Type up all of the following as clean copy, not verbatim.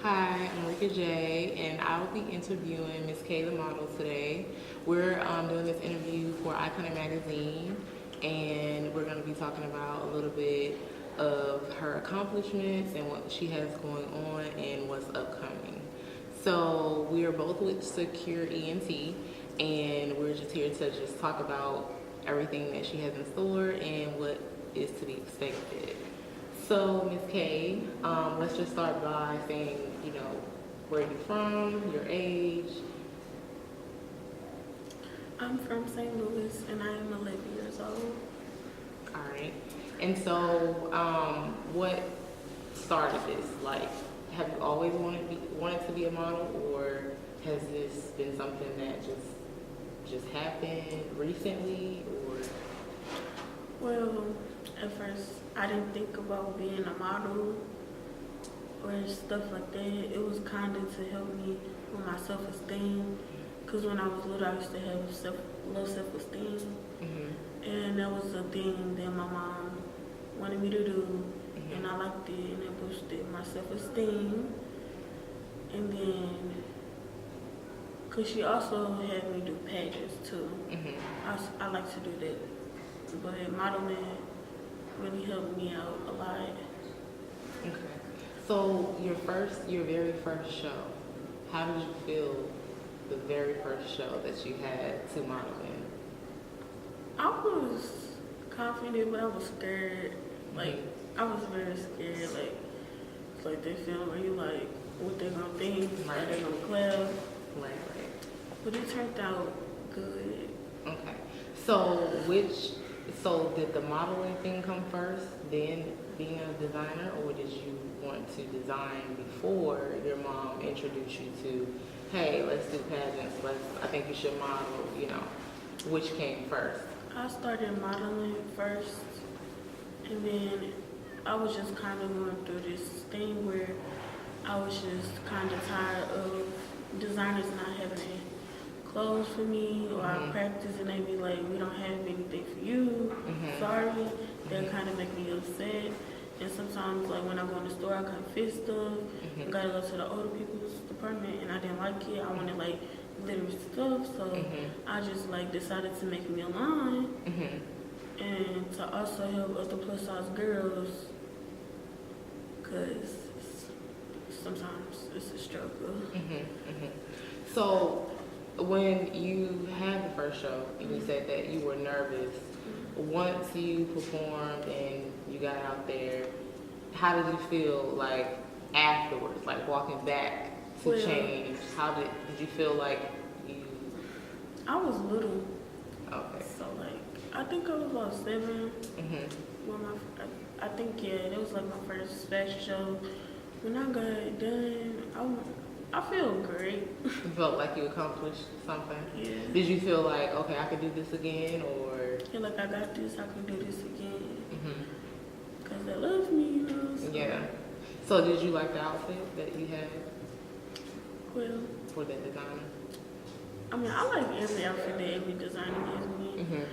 Hi, I'm Ricka J, and I will be interviewing MsKay, the model, today. We're doing this interview for Iconic Magazine, and we're going to be talking about a little bit of her accomplishments and what she has going on and what's upcoming. So we are both with Secure ENT, and we're just here to just talk about everything that she has in store and what is to be expected. So, Miss K, let's just start by saying, where you're from, your age. I'm from St. Louis and I am 11 years old. All right. And so, what started this? Like, have you always wanted to be a model, or has this been something that just happened recently, or? Well, at first I didn't think about being a model or stuff like that. It was kind of to help me with my self-esteem. Because when I was little, I used to have low self-esteem. Mm-hmm. And that was a thing that my mom wanted me to do. Mm-hmm. And I liked it, and it boosted my self-esteem. And then, because she also had me do pageants too. Mm-hmm. I like to do that. But modeling really helped me out a lot. Okay. So your very first show, how did you feel the very first show that you had to model in? I was confident, but I was scared. Like, I was very scared. Like, it's like they film where you like, what they gonna think, Right. are they gonna clap? Right. But it turned out good. Okay. So did the modeling thing come first, then being a designer, or did you want to design before your mom introduced you to, hey, let's do pageants, I think you should model, which came first? I started modeling first, and then I was just kind of going through this thing where I was just kind of tired of designers not having clothes for me, or I practice and they be like, we don't have anything for you, sorry. That kind of make me upset. And sometimes, like when I go in the store, I couldn't fit stuff. I gotta go to the older people's department, and I didn't like it. I wanted like glitter stuff, so I just like decided to make me a line, and to also help other plus size girls, cause sometimes it's a struggle. So when you had the first show and you said that you were nervous, once you performed and you got out there, how did you feel like afterwards, like walking back to change? How did you feel like you? I was little. Okay. So like, I think I was about 7. When I think it was like my first fashion show. When I got done, I feel great. You felt like you accomplished something? Yeah. Did you feel like, okay, I could do this again, or? I feel like I got this, I can do this again. Because they love me, So. Yeah. So did you like the outfit that you had? Well, for that design? I mean, I like every outfit that every designer gives me.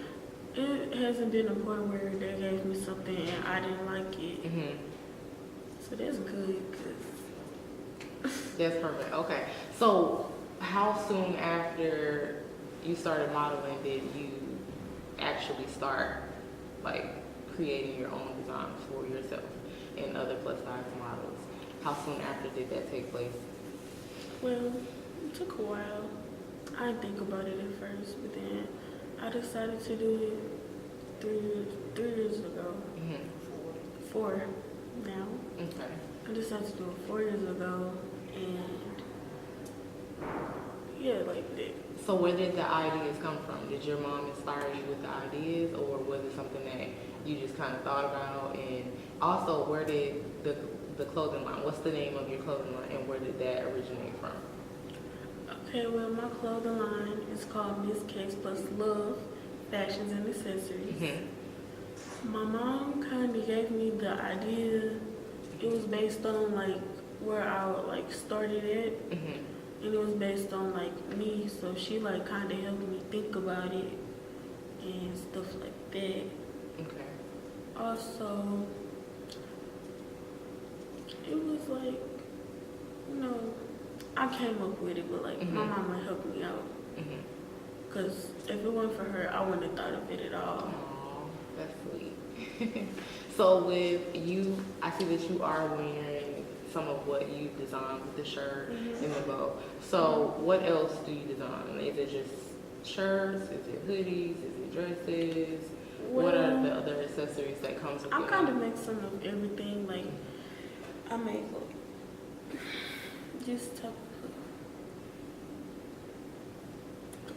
It hasn't been a point where they gave me something and I didn't like it. So that's good, That's perfect. Okay. So how soon after you started modeling did you actually start like creating your own designs for yourself and other plus size models? How soon after did that take place? Well, it took a while. I didn't think about it at first, but then I decided to do it 3 years ago. 4 now. Okay. I decided to do it 4 years ago, and yeah, like that. So where did the ideas come from? Did your mom inspire you with the ideas, or was it something that you just kind of thought about? And also, where did the clothing line, what's the name of your clothing line, and where did that originate from? Okay, well, my clothing line is called MsKay plus Love Fashions and Accessories. My mom kind of gave me the idea. It was based on like where I like started at, and it was based on like me. So she like kind of helped me think about it and stuff like that. Okay. Also, it was like, I came up with it, but like my mama helped me out. Cause if it wasn't for her, I wouldn't have thought of it at all. Oh, that's sweet. So with you, I see that you are wearing some of what you designed with the shirt and the bow. So what else do you design? Is it just shirts? Is it hoodies? Is it dresses? Well, what are the other accessories that comes with it? I kind of make some of everything. Like I make just type of,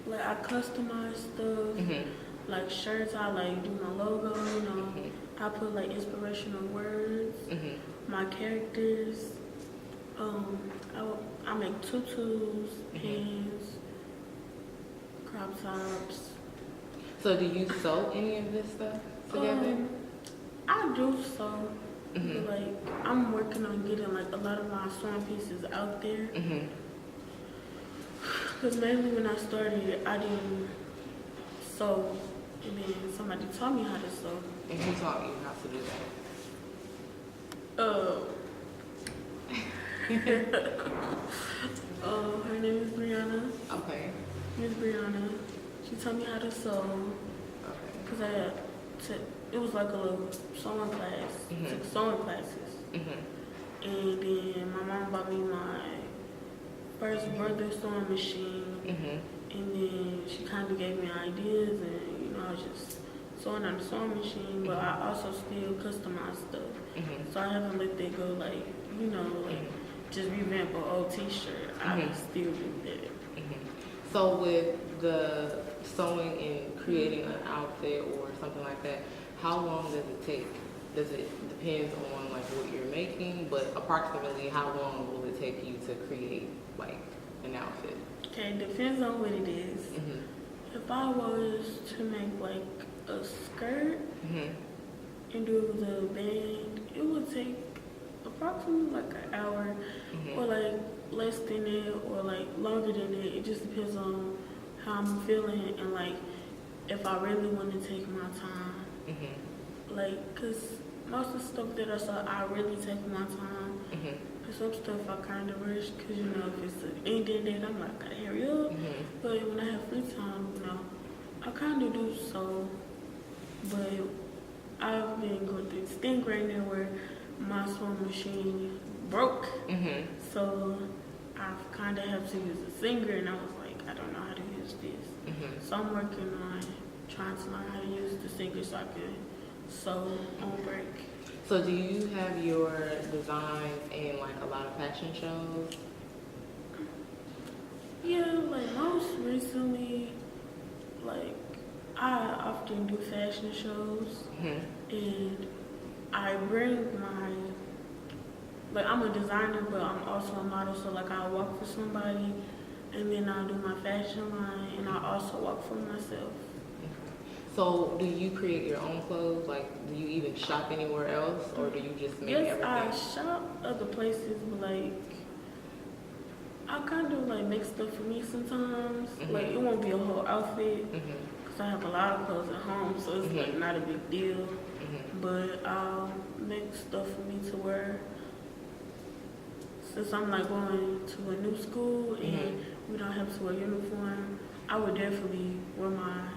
like I customize stuff. Like shirts, I like do my logo. You know, I put like inspirational words. My characters. I make tutus, pants, crop tops. So do you sew any of this stuff together? I do sew. But like I'm working on getting like a lot of my sewing pieces out there. Cause mainly when I started, I didn't sew, and then somebody taught me how to sew. And who taught you how to do that? Her name is Brianna. Okay. Miss Brianna. She taught me how to sew. Okay. Cause it was like a little sewing class. Took sewing classes. And then my mom bought me my first brother sewing machine. And then she kind of gave me ideas, and you know I was just sewing on the sewing machine. But I also still customize stuff. So I haven't let that go. Like you know, like just revamp an old T-shirt. I can still do that. So with the sewing and creating an outfit or something like that, how long does it take? Does it depends on like what you're making, but approximately how long will it take you to create like an outfit? Okay, it depends on what it is. If I was to make like a skirt and do it with a band, it would take approximately like an hour or like less than it or like longer than it. It just depends on how I'm feeling and like if I really want to take my time. Like, cause most of the stuff that I saw, I really take my time. Cause some stuff I kind of rush, cause you know if it's an ending date, I'm like, gotta hurry up. But when I have free time, you know, I kind of do so. But I've been going through this thing right now where my sewing machine broke. So I've kind of have to use a singer, and I was like, I don't know how to use this. So I'm working on trying to learn how to use the singer so I can sew on break. So do you have your designs in like a lot of fashion shows? Yeah, like most recently, like I often do fashion shows, and I bring my, like I'm a designer, but I'm also a model, so like I walk for somebody, and then I do my fashion line, and I also walk for myself. So do you create your own clothes? Like, do you even shop anywhere else, or do you just make everything? Yes, I shop other places, but like I kind of like make stuff for me sometimes. Like it won't be a whole outfit, cause I have a lot of clothes at home, so it's like not a big deal. But I'll make stuff for me to wear. Since I'm like going to a new school and we don't have to wear uniform, I would definitely wear my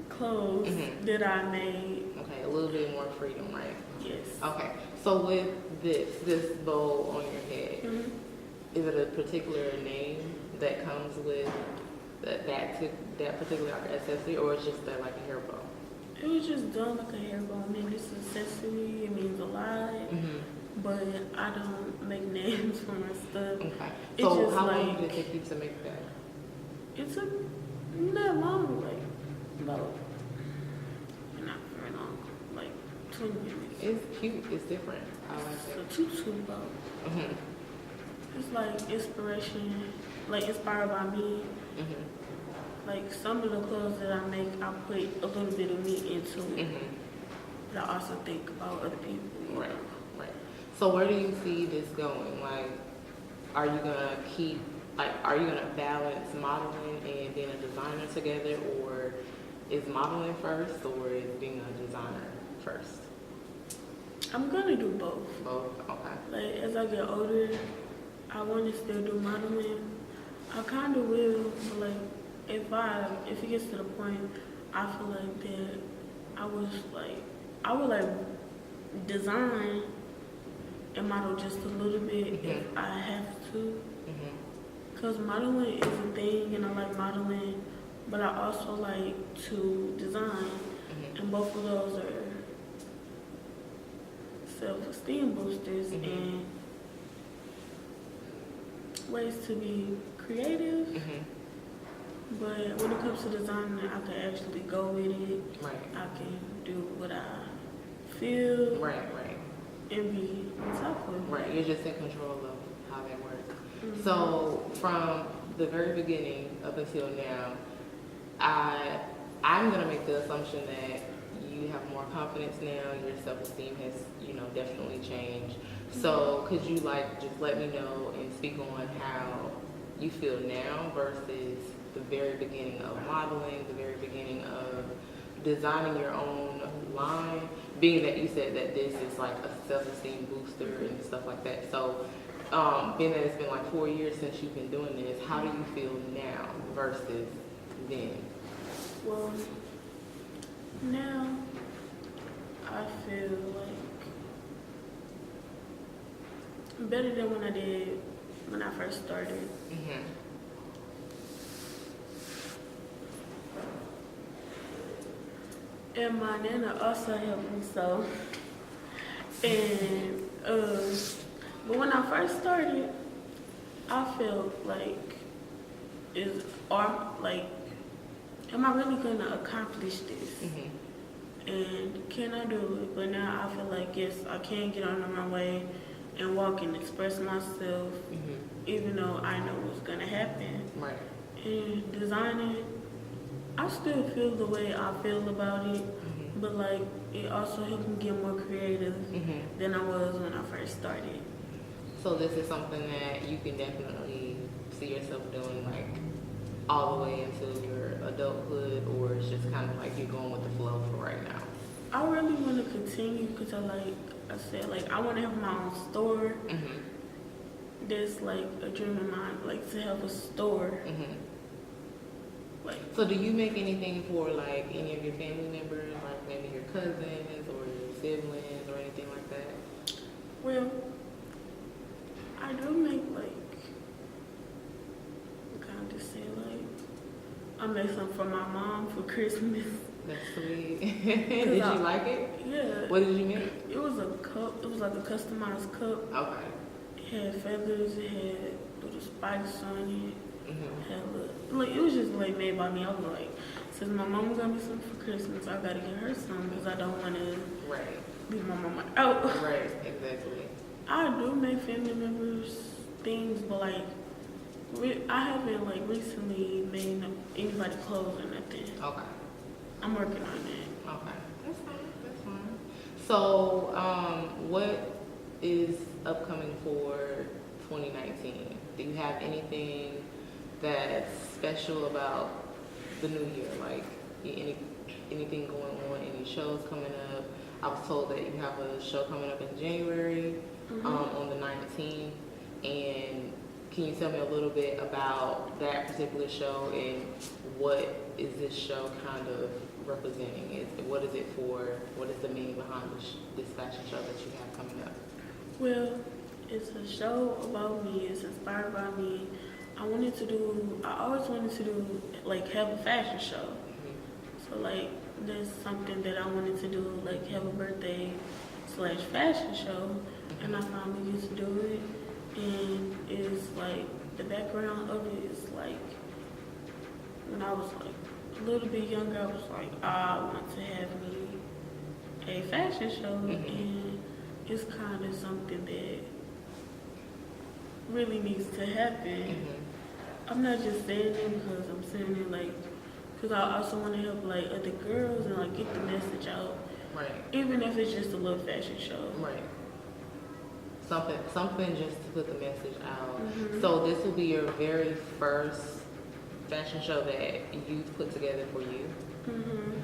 clothes that I made. Okay, a little bit more freedom, right? Yes. Okay, so with this bow on your head, is it a particular name that comes with that particular accessory, or it's just like a hair bow? It was just done like a hair bow. I mean, this accessory, it means a lot, but I don't make names for my stuff. Okay. It's So just how like, long did it take you to make that? It took not long, like about not very long, like 20 minutes. It's cute. It's different. I like It's it. a tutu bow. It's like inspiration, like inspired by me. Like some of the clothes that I make, I put a little bit of me into it. But I also think about other people. Right, right. So where do you see this going? Like, are you gonna balance modeling and being a designer together, or is modeling first, or is being a designer first? I'm gonna do both. Both. Okay. Like as I get older, I want to still do modeling. I kind of will, but like if it gets to the point, I feel like that I would like design and model just a little bit if I have to. Cause modeling is a thing, and I like modeling, but I also like to design, and both of those are self-esteem boosters and ways to be creative. But when it comes to designing, I can actually go with it. Right. I can do what I feel. Right. And be on top of it. Right. You're just in control of how that works. So from the very beginning up until now, I'm gonna make the assumption that you have more confidence now. Your self-esteem has, definitely changed. So could you just let me know and speak on how you feel now versus the very beginning of modeling, the very beginning of designing your own line, being that you said that this is like a self-esteem booster and stuff like that. So being that it's been like 4 years since you've been doing this, how do you feel now versus then? Well, now I feel like better than when I did when I first started. And my nana also helped me so. And but when I first started, I felt like am I really gonna accomplish this? And can I do it? But now I feel like yes, I can get on my way and walk and express myself, even though I know what's gonna happen. Right. And designing, I still feel the way I feel about it, but like it also helped me get more creative than I was when I first started. So this is something that you can definitely see yourself doing like all the way into your adulthood, or it's just kind of like you're going with the flow for right now? I really want to continue because I want to have my own store. There's like a dream of mine, like to have a store. So do you make anything for like any of your family members, like maybe your cousins or your siblings or anything like that? Well, I do make I made some for my mom for Christmas. That's sweet. Did you like it? Yeah. What did you make? It was a cup. It was like a customized cup. Okay. It had feathers. It had little spikes on it. Had it was just made by me. I was like, since my mom got me something for Christmas, I gotta get her some because I don't want to leave my mama out. Right. Exactly. I do make family members things, but I haven't recently made anybody clothes or nothing. Okay. I'm working on that. Okay. That's fine. So, what is upcoming for 2019? Do you have anything that's special about the new year? Like anything going on? Any shows coming up? I was told that you have a show coming up in January on the 19th, and can you tell me a little bit about that particular show and what is this show kind of representing? What is it for? What is the meaning behind this fashion show that you have coming up? Well, it's a show about me. It's inspired by me. I always wanted to do have a fashion show. So there's something that I wanted to do, have a birthday / fashion show, and I finally get to do it. And it's the background of it is when I was a little bit younger, I was I want to have me a fashion show, and it's kind of something that really needs to happen. I'm not just saying it because I'm saying it because I also want to help other girls and get the message out. Right. Even if it's just a little fashion show. Right. Something just to put the message out. So this will be your very first fashion show that you've put together for you.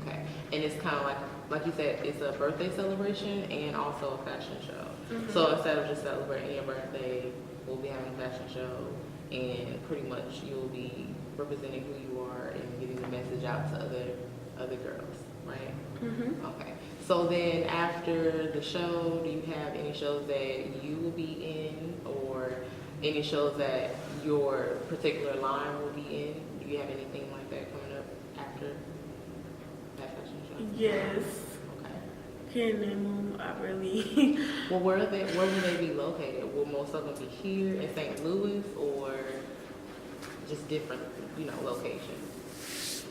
Okay. And it's kind of like you said, it's a birthday celebration and also a fashion show. So instead of just celebrating your birthday, we'll be having a fashion fashion show, and pretty much you'll be representing who you are and getting the message out to other girls, right? Mm-hmm. Okay. So then after the show, do you have any shows that you will be in, or any shows that your particular line will be in? Do you have anything like that coming up after that fashion show? Yes. Okay. Can't name them. I really. Well, where will they be located? Will most of them be here in St. Louis, or just different, locations?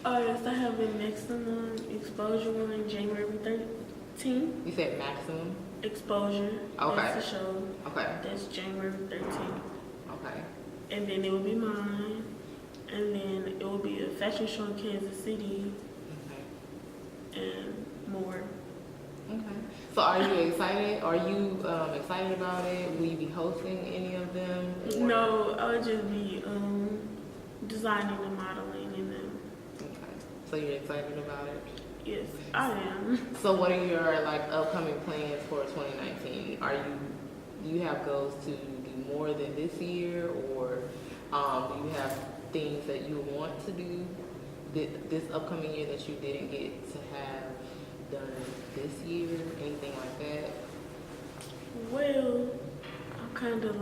Oh yes, I have a maximum exposure one January 13th. You said maximum? Exposure. Okay. That's the show. Okay. That's January 13th. Okay. And then it will be mine. And then it will be a fashion show in Kansas City Okay. and more. Okay. So are you excited? Are you excited about it? Will you be hosting any of them? Or- No, I would just be designing and modeling in them. Okay. So you're excited about it? Yes, I am. So what are your upcoming plans for 2019? Do you have goals to do more than this year, or do you have things that you want to do this upcoming year that you didn't get to have done this year? Anything like that? Well, I'm kind of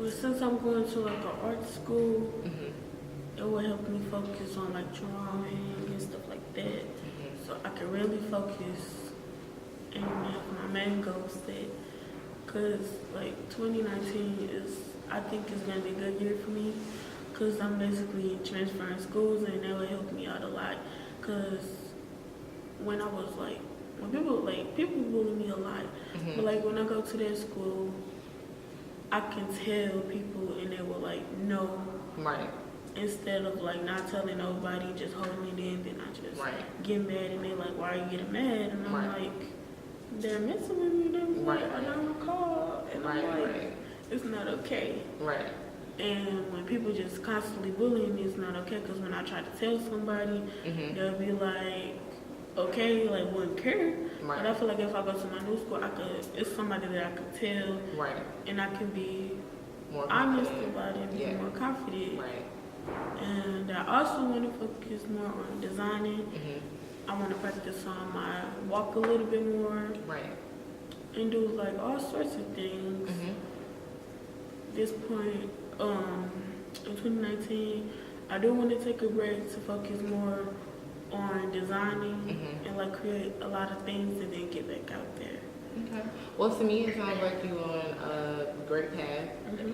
since I'm going to an art school, Mm-hmm. it will help me focus on drawing and stuff like that. Mm-hmm. So I can really focus and have my main goal set. Cause 2019 I think is gonna be a good year for me. Cause I'm basically transferring schools and that will help me out a lot. Cause when I was when people bully me a lot, Mm-hmm. but when I go to that school, I can tell people and they will no. Right. Instead of not telling nobody, just holding it in, then I just Right. get mad and they're like, why are you getting mad? And I'm Right. like, they're messing with me. They're Right. I don't recall. And Right. I'm like, Right. it's not okay. Right. And when people just constantly bullying me, it's not okay. Because when I try to tell somebody, Mm-hmm. they'll be like, okay, wouldn't care. Right. But I feel like if I go to my new school, it's somebody that I could tell, Right. and I can be More honest confident. about it and be Yeah. more confident. Right. And I also want to focus more on designing. Mm-hmm. I want to practice on my walk a little bit more Right. and do all sorts of things. Mm-hmm. This point, in 2019, I do want to take a break to focus more on designing Mm-hmm. and create a lot of things and then get back out there. Okay. Well, to me, it sounds like you're on a great path. Mhm.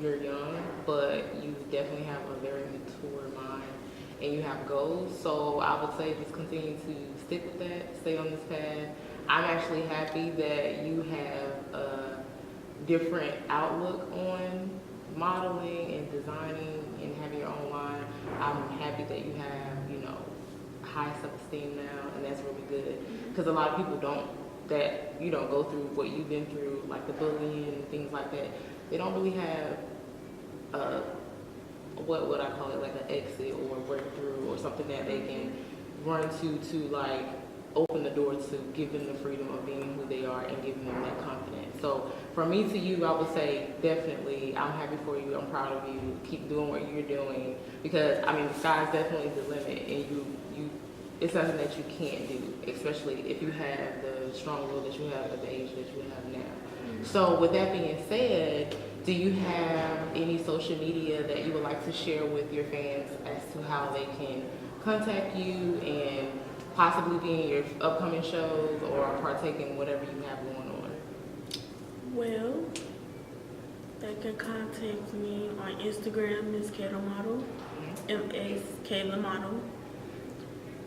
You're young, but you definitely have a very mature mind, and you have goals. So I would say just continue to stick with that. Stay on this path. I'm actually happy that you have a different outlook on modeling and designing and having your own line. I'm happy that you have, high self-esteem now, and that's really good. Because a lot of people don't go through what you've been through, like the bullying and things like that. They don't really have what would I call it, an exit or a breakthrough or something that they can run to open the door to give them the freedom of being who they are and giving them that confidence. So from me to you, I would say definitely, I'm happy for you. I'm proud of you. Keep doing what you're doing, because the sky's definitely the limit, and it's something that you can't do, especially if you have the strong will that you have at the age that you have now. Mm-hmm. So with that being said, do you have any social media that you would like to share with your fans as to how they can contact you and possibly be in your upcoming shows or partake in whatever you have going on? Well, they can contact me on Instagram, MsKay the Model, MsKay the Model.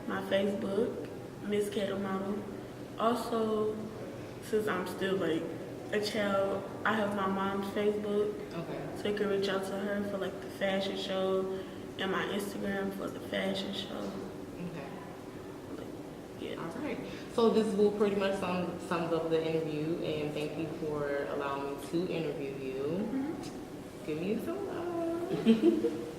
My Facebook, MsKay the Model. Also, since I'm still a child, I have my mom's Facebook. Okay. So you can reach out to her for the fashion show, and my Instagram for the fashion show. Okay. Yeah. All right. So this will pretty much sums up the interview, and thank you for allowing me to interview you. Mm-hmm. Give me some love.